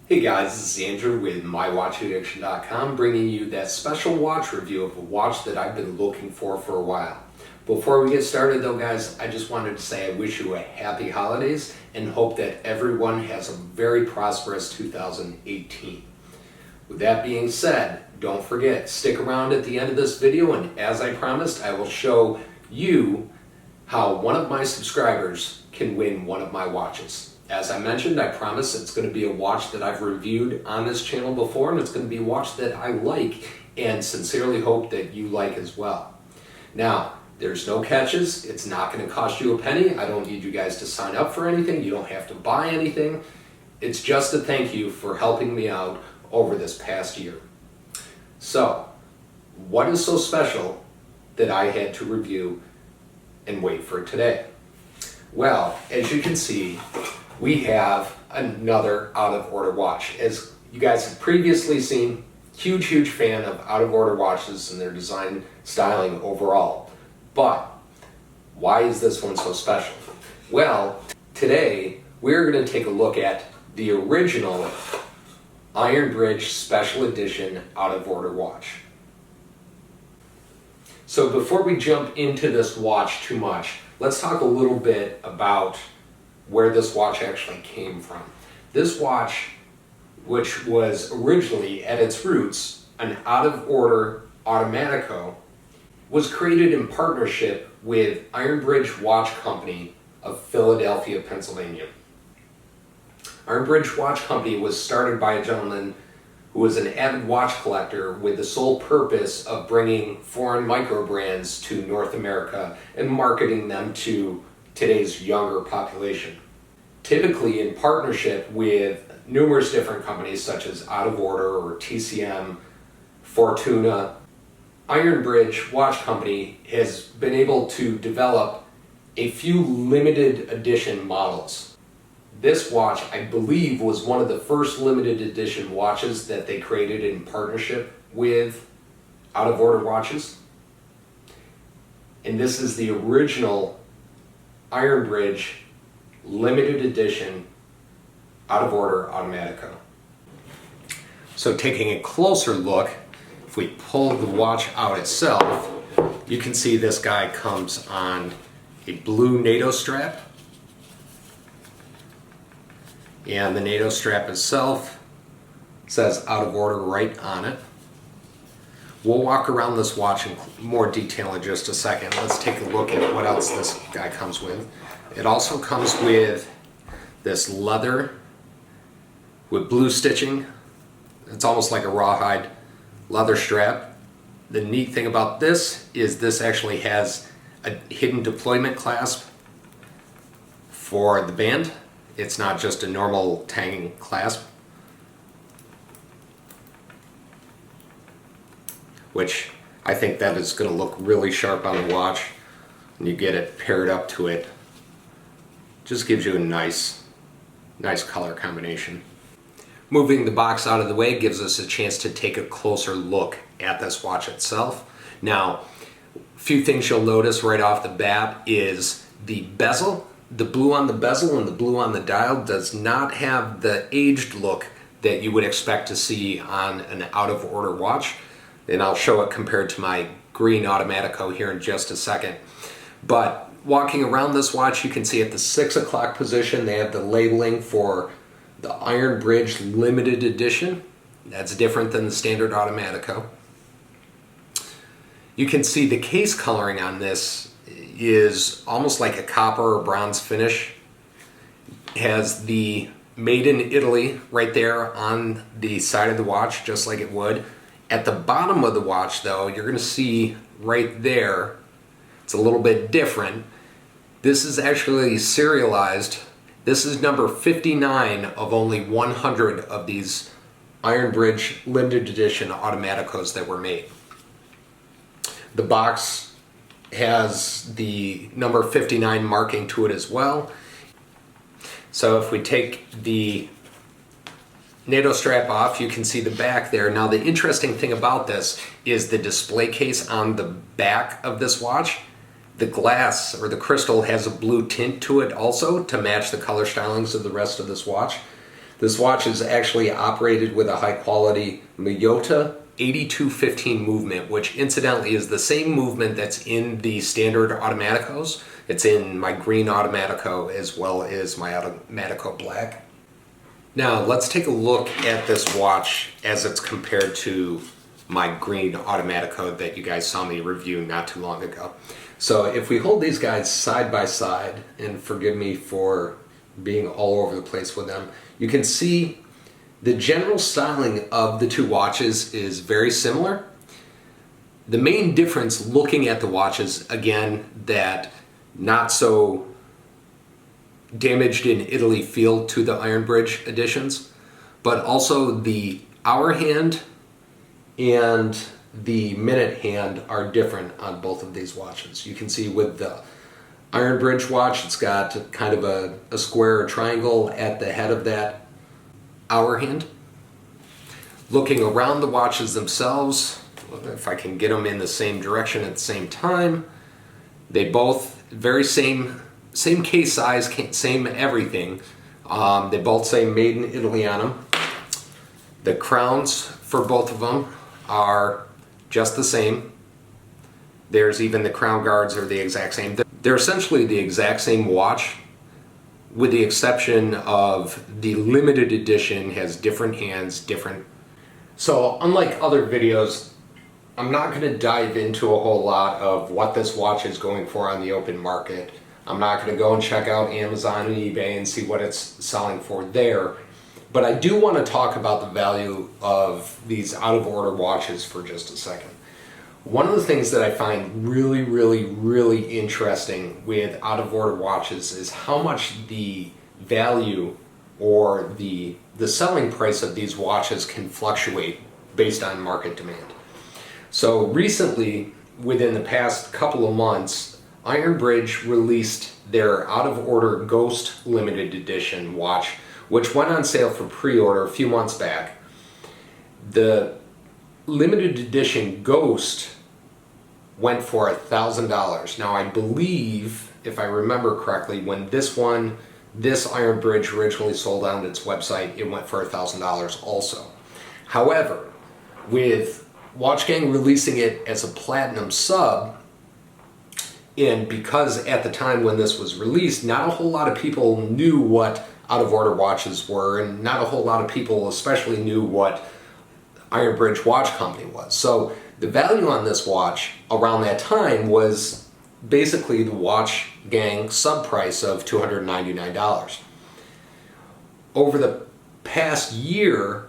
Hey guys, this is Andrew with MyWatchAddiction.com bringing you that special watch review of a watch that I've been looking for a while. Before we get started though guys, I just wanted to say I wish you a happy holidays and hope that everyone has a very prosperous 2018. With that being said, don't forget, stick around at the end of this video and as I promised, I will show you how one of my subscribers can win one of my watches. As I mentioned, I promise it's going to be a watch that I've reviewed on this channel before, and it's going to be a watch that I like and sincerely hope that you like as well. Now, there's no catches. It's not going to cost you a penny. I don't need you guys to sign up for anything. You don't have to buy anything. It's just a thank you for helping me out over this past year. So, what is so special that I had to review and wait for today? Well, as you can see, we have another out-of-order watch. As you guys have previously seen, huge fan of out-of-order watches and their design styling overall. But why is this one so special? Well, today we're going to take a look at the original Iron Bridge Special Edition out-of-order watch. So before we jump into this watch too much, let's talk a little bit about where this watch actually came from. This watch, which was originally at its roots an out-of-order Automatico, was created in partnership with Iron Bridge Watch Company of Philadelphia, Pennsylvania. Iron Bridge Watch Company was started by a gentleman who was an avid watch collector with the sole purpose of bringing foreign micro brands to North America and marketing them to today's younger population. Typically in partnership with numerous different companies such as Out of Order or TCM, Fortuna, Iron Bridge Watch Company has been able to develop a few limited edition models. This watch, I believe, was one of the first limited edition watches that they created in partnership with Out of Order watches. And this is the original Iron Bridge limited edition Out of Order Automatico. So taking a closer look, if we pull the watch out itself, you can see this guy comes on a blue NATO strap. And the NATO strap itself says Out of Order right on it. We'll walk around this watch in more detail in just a second. Let's take a look at what else this guy comes with. It also comes with this leather with blue stitching. It's almost like a rawhide leather strap. The neat thing about this is this actually has a hidden deployment clasp for the band. It's not just a normal hanging clasp, which I think that is going to look really sharp on the watch when you get it paired up to it. Just gives you a nice color combination. Moving the box out of the way gives us a chance to take a closer look at this watch itself. Now, a few things you'll notice right off the bat is the bezel. The blue on the bezel and the blue on the dial does not have the aged look that you would expect to see on an out-of-order watch. And I'll show it compared to my green Automatico here in just a second. But walking around this watch, you can see at the 6 o'clock position, they have the labeling for the Iron Bridge Limited Edition. That's different than the standard Automatico. You can see the case coloring on this is almost like a copper or bronze finish. It has the Made in Italy right there on the side of the watch, just like it would. At the bottom of the watch though, you're going to see right there, it's a little bit different. This is actually serialized. This is number 59 of only 100 of these Iron Bridge limited edition Automaticos that were made. The box has the number 59 marking to it as well. So if we take the NATO strap off, you can see the back there. Now the interesting thing about this is the display case on the back of this watch. The glass or the crystal has a blue tint to it also to match the color stylings of the rest of this watch. This watch is actually operated with a high quality Miyota 8215 movement, which incidentally is the same movement that's in the standard Automaticos. It's in my green Automatico as well as my Automatico black. Now let's take a look at this watch as it's compared to my green Automatico that you guys saw me review not too long ago. So if we hold these guys side by side, and forgive me for being all over the place with them, you can see the general styling of the two watches is very similar. The main difference looking at the watches, again, that not so damaged in Italy feel to the Iron Bridge editions, but also the hour hand and the minute hand are different on both of these watches. You can see with the Iron Bridge watch, it's got kind of a square or triangle at the head of that hour hand. Looking around the watches themselves, if I can get them in the same direction at the same time, they both very same case size, same everything. They both say made in Italy on them. The crowns for both of them are just the same. There's even the crown guards are the exact same. They're essentially the exact same watch, with the exception of the limited edition has different hands, different. So unlike other videos, I'm not going to dive into a whole lot of what this watch is going for on the open market. I'm not going to go and check out Amazon and eBay and see what it's selling for there. But I do want to talk about the value of these out-of-order watches for just a second. One of the things that I find really, really, really interesting with out-of-order watches is how much the value or the selling price of these watches can fluctuate based on market demand. So recently, within the past couple of months, Iron Bridge released their out-of-order Ghost limited edition watch, which went on sale for pre-order a few months back. The limited edition Ghost went for $1,000. Now I believe, if I remember correctly, when this Iron Bridge originally sold on its website, it went for $1,000 also. However, with watchgang releasing it as a platinum sub, and because at the time when this was released, not a whole lot of people knew what out-of-order watches were, and not a whole lot of people especially knew what Iron Bridge Watch Company was. So the value on this watch around that time was basically the watchgang sub price of $299. Over the past year,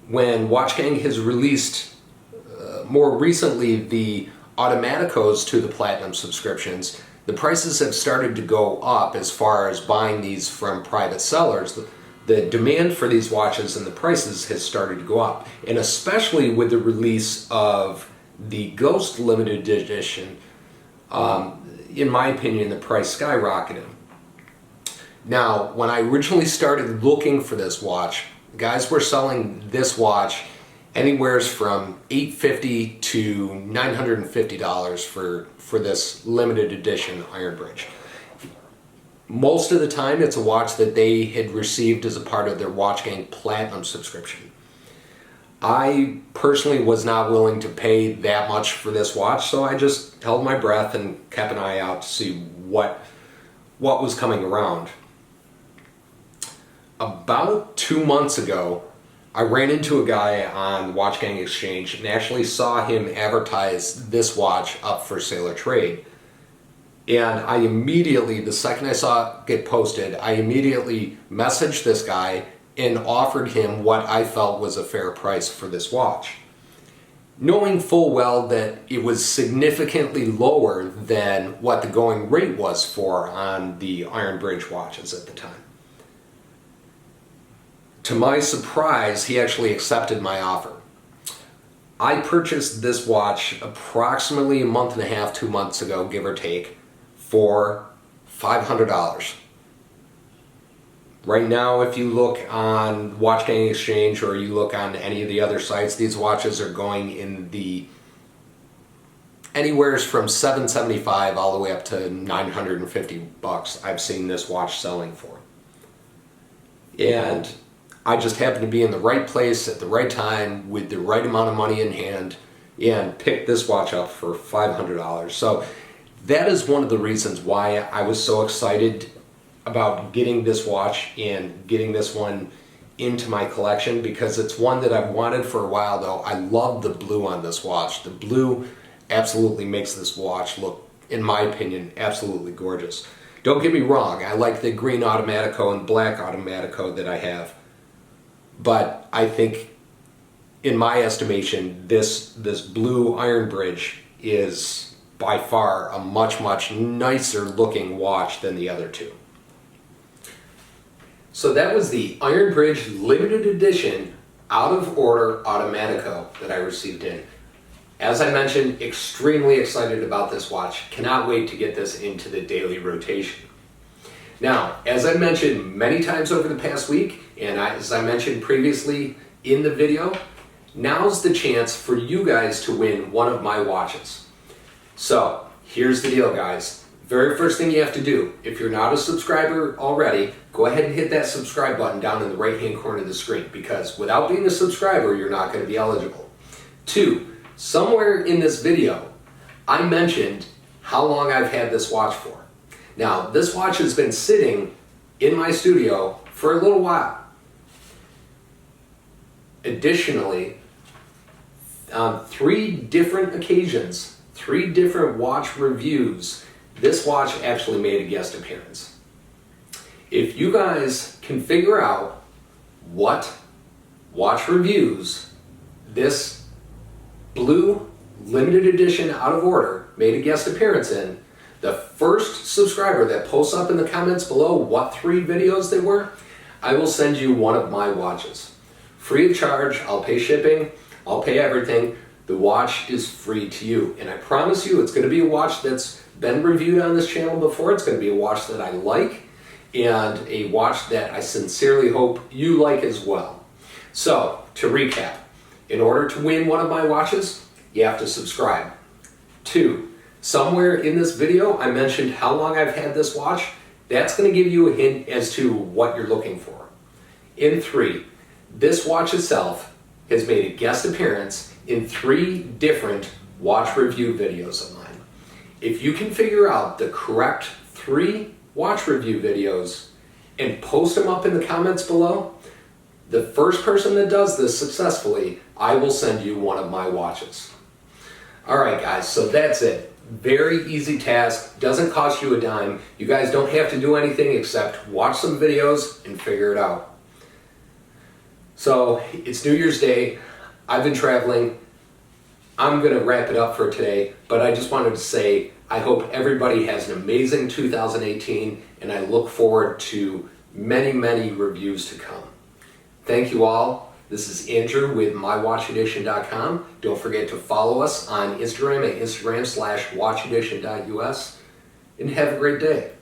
when watchgang has released more recently the Automaticos to the platinum subscriptions, the prices have started to go up as far as buying these from private sellers. The demand for these watches and the prices has started to go up. And especially with the release of the Ghost limited edition, in my opinion, the price skyrocketed. Now, when I originally started looking for this watch, guys were selling this watch anywhere from $850 to $950 for this limited edition Iron Bridge. Most of the time it's a watch that they had received as a part of their watchgang platinum subscription. I personally was not willing to pay that much for this watch, so I just held my breath and kept an eye out to see what was coming around. About 2 months ago, I ran into a guy on Watchgang Exchange and actually saw him advertise this watch up for sale or trade. And I immediately, the second I saw it get posted, I immediately messaged this guy and offered him what I felt was a fair price for this watch, knowing full well that it was significantly lower than what the going rate was for on the Iron Bridge watches at the time. To my surprise, he actually accepted my offer. I purchased this watch approximately a month and a half, 2 months ago, give or take, for $500. Right now, if you look on Watchgang Exchange or you look on any of the other sites, these watches are going in the anywhere from $775 all the way up to $950 I've seen this watch selling for. And I just happened to be in the right place at the right time with the right amount of money in hand and picked this watch up for $500. So that is one of the reasons why I was so excited about getting this watch and getting this one into my collection, because it's one that I've wanted for a while though. I love the blue on this watch. The blue absolutely makes this watch look, in my opinion, absolutely gorgeous. Don't get me wrong, I like the green Automatico and black Automatico that I have. But I think, in my estimation, this blue Iron Bridge is by far a much nicer looking watch than the other two. So that was the Iron Bridge limited edition out of order Automatico that I received in. As I mentioned, extremely excited about this watch. Cannot wait to get this into the daily rotation. Now, as I mentioned many times over the past week, and as I mentioned previously in the video, now's the chance for you guys to win one of my watches. So, here's the deal, guys. Very first thing you have to do, if you're not a subscriber already, go ahead and hit that subscribe button down in the right-hand corner of the screen, because without being a subscriber, you're not going to be eligible. 2, somewhere in this video, I mentioned how long I've had this watch for. Now, this watch has been sitting in my studio for a little while. Additionally, on 3 different occasions, 3 different watch reviews, this watch actually made a guest appearance. If you guys can figure out what watch reviews this blue limited edition out of order made a guest appearance in, the first subscriber that posts up in the comments below what 3 videos they were, I will send you one of my watches. Free of charge, I'll pay shipping, I'll pay everything. The watch is free to you. And I promise you, it's going to be a watch that's been reviewed on this channel before. It's going to be a watch that I like, and a watch that I sincerely hope you like as well. So, to recap, in order to win one of my watches, you have to subscribe. 2, somewhere in this video, I mentioned how long I've had this watch. That's going to give you a hint as to what you're looking for. In 3, this watch itself has made a guest appearance in 3 different watch review videos of mine. If you can figure out the correct 3 watch review videos and post them up in the comments below, the first person that does this successfully, I will send you one of my watches. Alright guys, so that's it. Very easy task, doesn't cost you a dime. You guys don't have to do anything except watch some videos and figure it out. So, it's New Year's Day. I've been traveling. I'm going to wrap it up for today, but I just wanted to say I hope everybody has an amazing 2018, and I look forward to many reviews to come. Thank you all. This is Andrew with mywatchedition.com. Don't forget to follow us on Instagram at instagram/watchedition.us, and have a great day.